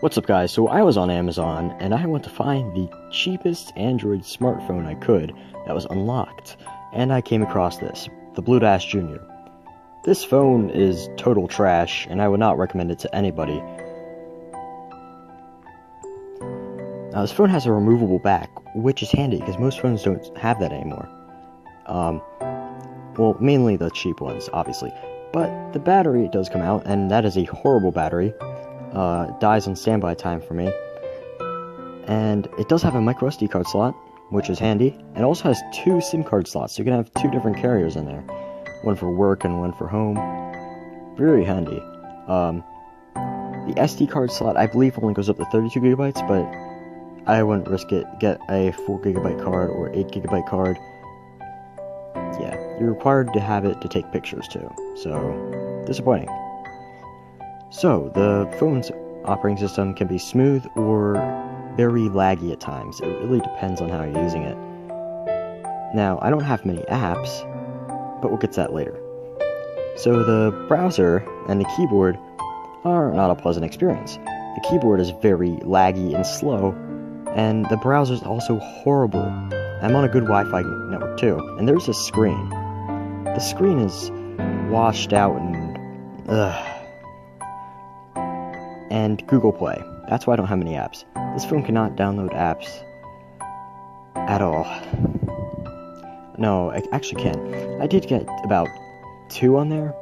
What's up, guys? So I was on Amazon and I went to find the cheapest Android smartphone I could that was unlocked, and I came across this, the Bluedash Jr. This phone is total trash and I would not recommend it to anybody. Now this phone has a removable back, which is handy because most phones don't have that anymore. Well, mainly the cheap ones, obviously. But the battery does come out, and that is a horrible battery. Dies on standby time for me. And it does have a micro SD card slot, which is handy. And it also has two SIM card slots, so you can have two different carriers in there. One for work and one for home. Very handy. The SD card slot, I believe, only goes up to 32 gigabytes, but I wouldn't risk it. Get a 4 gigabyte card or 8 gigabyte card. Yeah, you're required to have it to take pictures too, so disappointing. So, the phone's operating system can be smooth or very laggy at times. It really depends on how you're using it. Now, I don't have many apps, but we'll get to that later. So, the browser and the keyboard are not a pleasant experience. The keyboard is very laggy and slow, and the browser is also horrible. I'm on a good Wi-Fi network too, and there's a screen. The screen is washed out and and Google Play. That's why I don't have many apps. This phone cannot download apps at all. No, I actually can. I did get about 2 on there.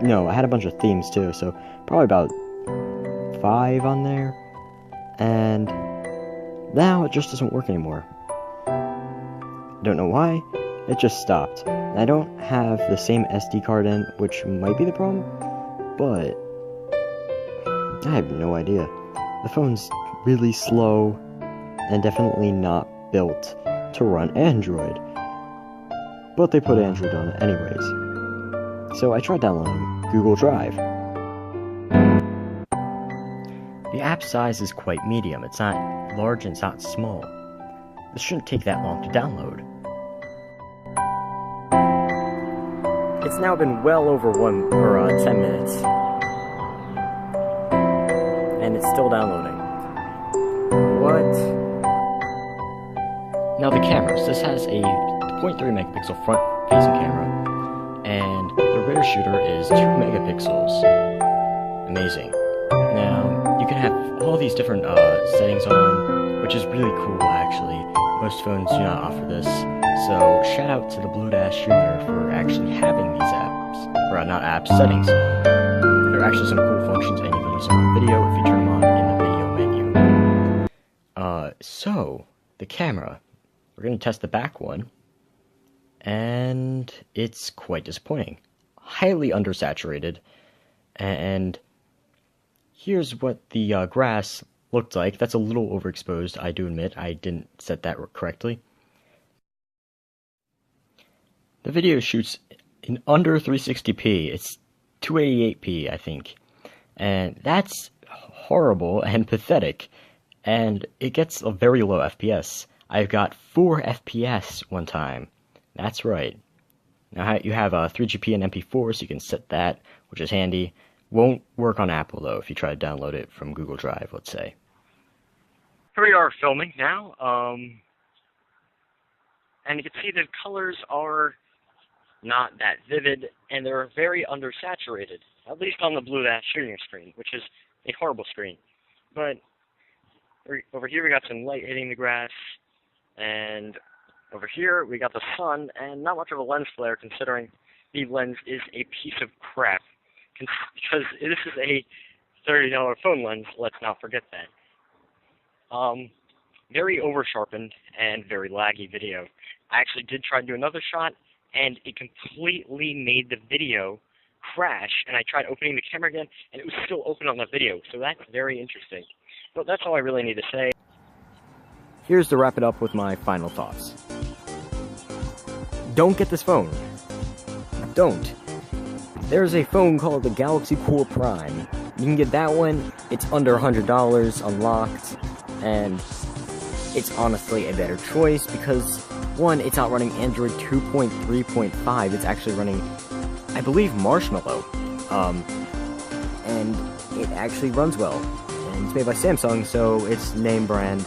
No, I had a bunch of themes too, so probably about 5 on there. And now it just doesn't work anymore. Don't know why, it just stopped. I don't have the same SD card in, which might be the problem, but I have no idea. The phone's really slow and definitely not built to run Android, but they put Android on it anyways. So I tried downloading Google Drive. The app size is quite medium. It's not large and it's not small. This shouldn't take that long to download. It's now been well over 10 minutes, and it's still downloading. What? Now the cameras. This has a 0.3 megapixel front-facing camera, and the rear shooter is 2 megapixels. Amazing. Now you can have all these different settings on, which is really cool actually. Most phones do not offer this, so shout out to the Bluedash Jr. for actually having these apps, or not apps, settings. There are actually some cool functions and you can use them on video if you turn them on in the video menu. So, the camera. We're going to test the back one, and it's quite disappointing. Highly undersaturated, and here's what the grass looked like. That's a little overexposed, I do admit. I didn't set that correctly. The video shoots in under 360p. It's 288p, I think. And that's horrible and pathetic. And it gets a very low FPS. I've got 4 FPS one time. That's right. Now you have 3GP and MP4, so you can set that, which is handy. Won't work on Apple, though, if you try to download it from Google Drive, let's say. Here we are filming now, and you can see the colors are not that vivid, and they're very undersaturated, at least on the Bluedash Jr. screen, which is a horrible screen. But over here we got some light hitting the grass, and over here we got the sun, and not much of a lens flare considering the lens is a piece of crap. Because this is a $30 phone lens, let's not forget that. Very over-sharpened and very laggy video. I actually did try to do another shot, and it completely made the video crash, and I tried opening the camera again, and it was still open on the video, so that's very interesting. But that's all I really need to say. Here's to wrap it up with my final thoughts. Don't get this phone. Don't. There's a phone called the Galaxy Core Prime. You can get that one. It's under $100 unlocked, and it's honestly a better choice because, one, it's not running Android 2.3.5. It's actually running, I believe, Marshmallow. And it actually runs well, and it's made by Samsung, so it's name brand,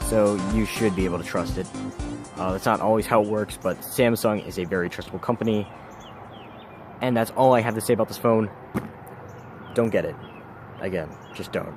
so you should be able to trust it. That's not always how it works, but Samsung is a very trustable company. And that's all I have to say about this phone. Don't get it. Again, just don't.